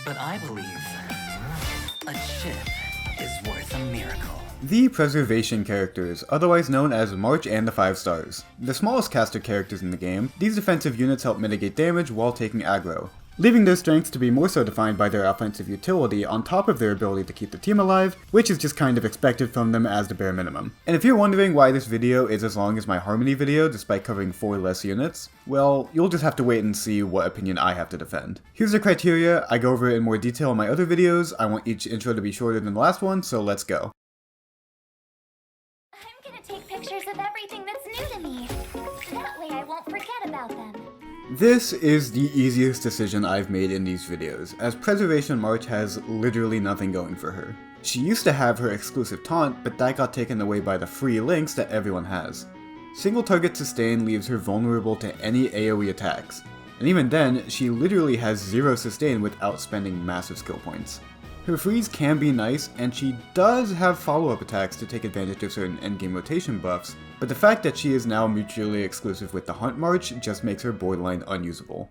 But I believe a chip is worth a miracle. The Preservation characters, otherwise known as March and the 5 stars. The smallest caster characters in the game, these defensive units help mitigate damage while taking aggro, leaving their strengths to be more so defined by their offensive utility on top of their ability to keep the team alive, which is just kind of expected from them as the bare minimum. And if you're wondering why this video is as long as my Harmony video despite covering 4 less units, well, you'll just have to wait and see what opinion I have to defend. Here's the criteria, I go over it in more detail in my other videos, I want each intro to be shorter than the last one, so let's go. I'm gonna take pictures of everything that's new to me. That way I won't forget about them. This is the easiest decision I've made in these videos, as Preservation March has literally nothing going for her. She used to have her exclusive taunt, but that got taken away by the free links that everyone has. Single target sustain leaves her vulnerable to any AoE attacks, and even then, she literally has 0 sustain without spending massive skill points. Her freeze can be nice, and she does have follow-up attacks to take advantage of certain endgame rotation buffs, but the fact that she is now mutually exclusive with the Hunt March just makes her borderline unusable.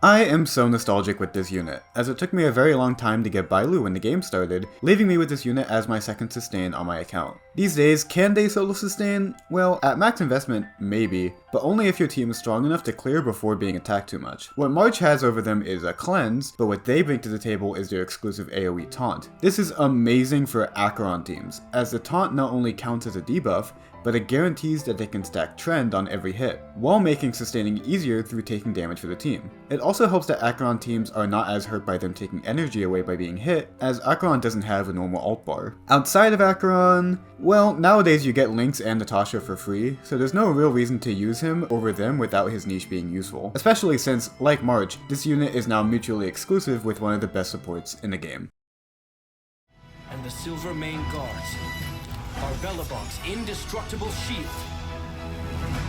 I am so nostalgic with this unit, as it took me a very long time to get Bailu when the game started, leaving me with this unit as my second sustain on my account. These days, can they solo sustain? Well, at max investment, maybe, but only if your team is strong enough to clear before being attacked too much. What March has over them is a cleanse, but what they bring to the table is their exclusive AoE taunt. This is amazing for Acheron teams, as the taunt not only counts as a debuff, but it guarantees that they can stack trend on every hit, while making sustaining easier through taking damage for the team. It also helps that Acheron teams are not as hurt by them taking energy away by being hit, as Acheron doesn't have a normal ult bar. Outside of Acheron, well, nowadays you get Lynx and Natasha for free, so there's no real reason to use him over them without his niche being useful, especially since, like March, this unit is now mutually exclusive with one of the best supports in the game. And the Silver Main Guards. Our Bellabong's indestructible shield.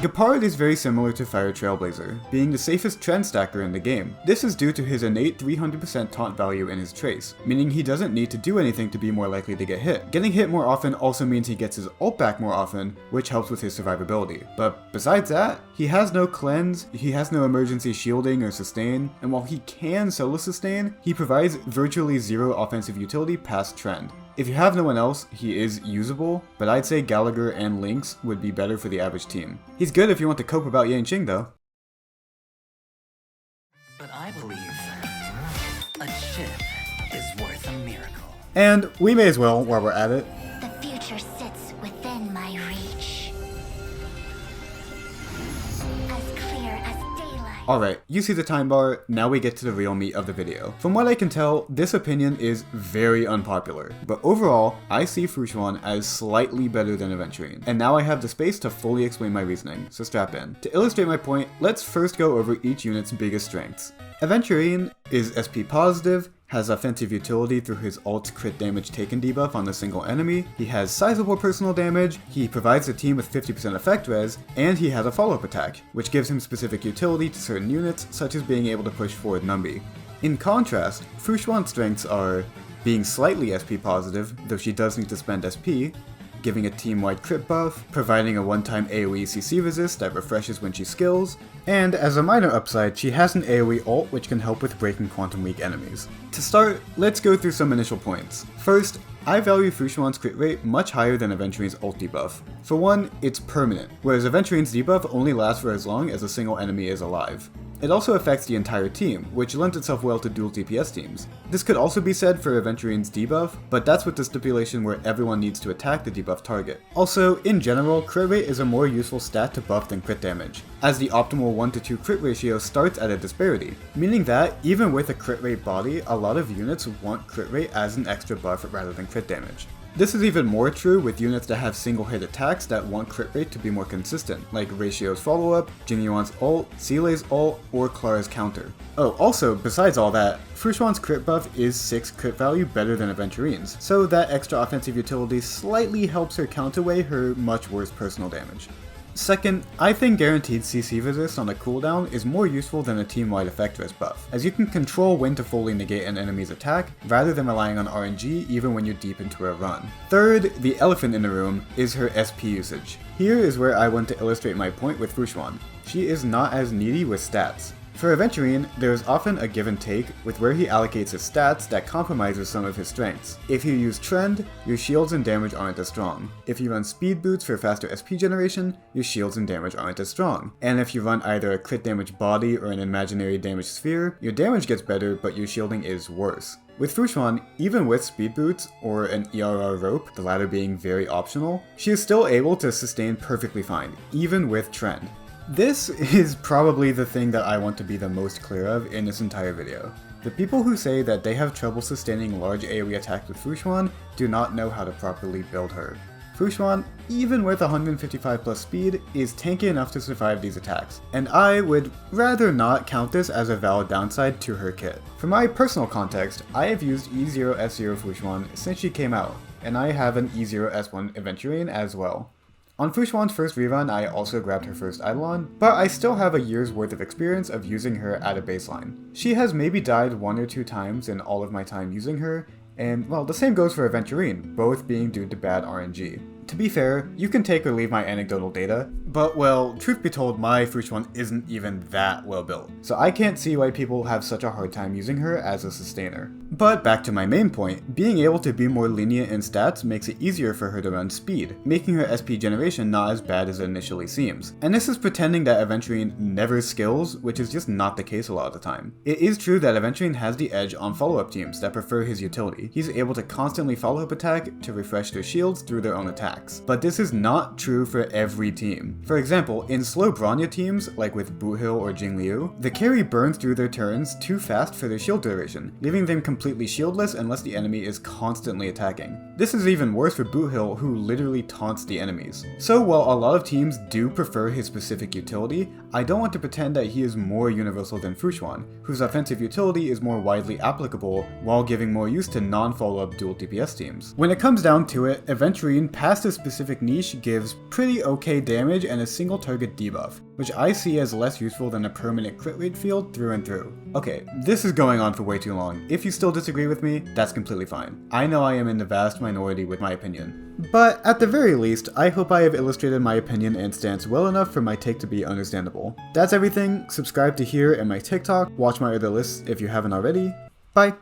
Gepard is very similar to Fire Trailblazer, being the safest trend stacker in the game. This is due to his innate 300% taunt value in his trace, meaning he doesn't need to do anything to be more likely to get hit. Getting hit more often also means he gets his ult back more often, which helps with his survivability. But besides that, he has no cleanse, he has no emergency shielding or sustain, and while he can solo sustain, he provides virtually 0 offensive utility past trend. If you have no one else, he is usable, but I'd say Gallagher and Lynx would be better for the average team. He's good if you want to cope about Yanqing though. But I believe a chip is worth a miracle. And we may as well, while we're at it, The future sits within my reach. As clear as daylight. alright, you see the time bar, now we get to the real meat of the video. From what I can tell, this opinion is very unpopular, but overall, I see Fushuan as slightly better than Aventurine, and now I have the space to fully explain my reasoning, so strap in. To illustrate my point, let's first go over each unit's biggest strengths. Aventurine is SP positive, has offensive utility through his ult crit damage taken debuff on a single enemy, he has sizable personal damage, he provides the team with 50% effect res, and he has a follow-up attack, which gives him specific utility to certain units, such as being able to push forward Numbi. In contrast, Fushuan's strengths are being slightly SP positive, though she does need to spend SP, giving a team-wide crit buff, providing a one-time AoE CC resist that refreshes when she skills, and as a minor upside, she has an AoE ult which can help with breaking quantum weak enemies. To start, let's go through some initial points. First, I value Fushuan's crit rate much higher than Aventurine's ult debuff. For one, it's permanent, whereas Aventurine's debuff only lasts for as long as a single enemy is alive. It also affects the entire team, which lends itself well to dual DPS teams. This could also be said for Aventurine's debuff, but that's with the stipulation where everyone needs to attack the debuff target. Also, in general, crit rate is a more useful stat to buff than crit damage, as the optimal 1-to-2 crit ratio starts at a disparity, meaning that, even with a crit rate body, a lot of units want crit rate as an extra buff rather than crit damage. This is even more true with units that have single hit attacks that want crit rate to be more consistent, like Ratio's follow-up, Jingyuan's ult, Seelei's ult, or Clara's counter. Oh, also, besides all that, Fushuan's crit buff is 6 crit value better than Aventurine's, so that extra offensive utility slightly helps her counterweigh her much worse personal damage. Second, I think guaranteed CC resist on a cooldown is more useful than a team-wide effect risk buff, as you can control when to fully negate an enemy's attack, rather than relying on RNG even when you're deep into a run. Third, the elephant in the room is her SP usage. Here is where I want to illustrate my point with Fushuan. She is not as needy with stats. For Aventurine, there is often a give and take with where he allocates his stats that compromises some of his strengths. If you use Trend, your shields and damage aren't as strong. If you run speed boots for faster SP generation, your shields and damage aren't as strong. And if you run either a crit damage body or an imaginary damage sphere, your damage gets better but your shielding is worse. With Fushuan, even with speed boots or an ERR rope, the latter being very optional, she is still able to sustain perfectly fine, even with Trend. This is probably the thing that I want to be the most clear of in this entire video. The people who say that they have trouble sustaining large AoE attacks with Fushuan do not know how to properly build her. Fushuan, even with 155 plus speed, is tanky enough to survive these attacks, and I would rather not count this as a valid downside to her kit. For my personal context, I have used E0S0 Fushuan since she came out, and I have an E0S1 Aventurine as well. On Fushuan's first rerun, I also grabbed her first Eidolon, but I still have a year's worth of experience of using her at a baseline. She has maybe died 1 or 2 times in all of my time using her, and well, the same goes for Aventurine, both being due to bad RNG. To be fair, you can take or leave my anecdotal data, but well, truth be told, my Fushuan isn't even that well built, so I can't see why people have such a hard time using her as a sustainer. But back to my main point, being able to be more lenient in stats makes it easier for her to run speed, making her SP generation not as bad as it initially seems. And this is pretending that Aventurine never skills, which is just not the case a lot of the time. It is true that Aventurine has the edge on follow-up teams that prefer his utility. He's able to constantly follow-up attack to refresh their shields through their own attacks. But this is not true for every team. For example, in slow Bronya teams, like with Boothill or Jingliu, the carry burns through their turns too fast for their shield duration, leaving them completely shieldless unless the enemy is constantly attacking. This is even worse for Boothill, who literally taunts the enemies. So while a lot of teams do prefer his specific utility, I don't want to pretend that he is more universal than Fushuan, whose offensive utility is more widely applicable while giving more use to non-follow-up dual DPS teams. When it comes down to it, Aventurine past a specific niche gives pretty okay damage and a single target debuff, which I see as less useful than a permanent crit rate field through and through. Okay, this is going on for way too long. If you still disagree with me, that's completely fine. I know I am in the vast minority with my opinion. But at the very least, I hope I have illustrated my opinion and stance well enough for my take to be understandable. That's everything. Subscribe to here and my TikTok, watch my other lists if you haven't already. Bye!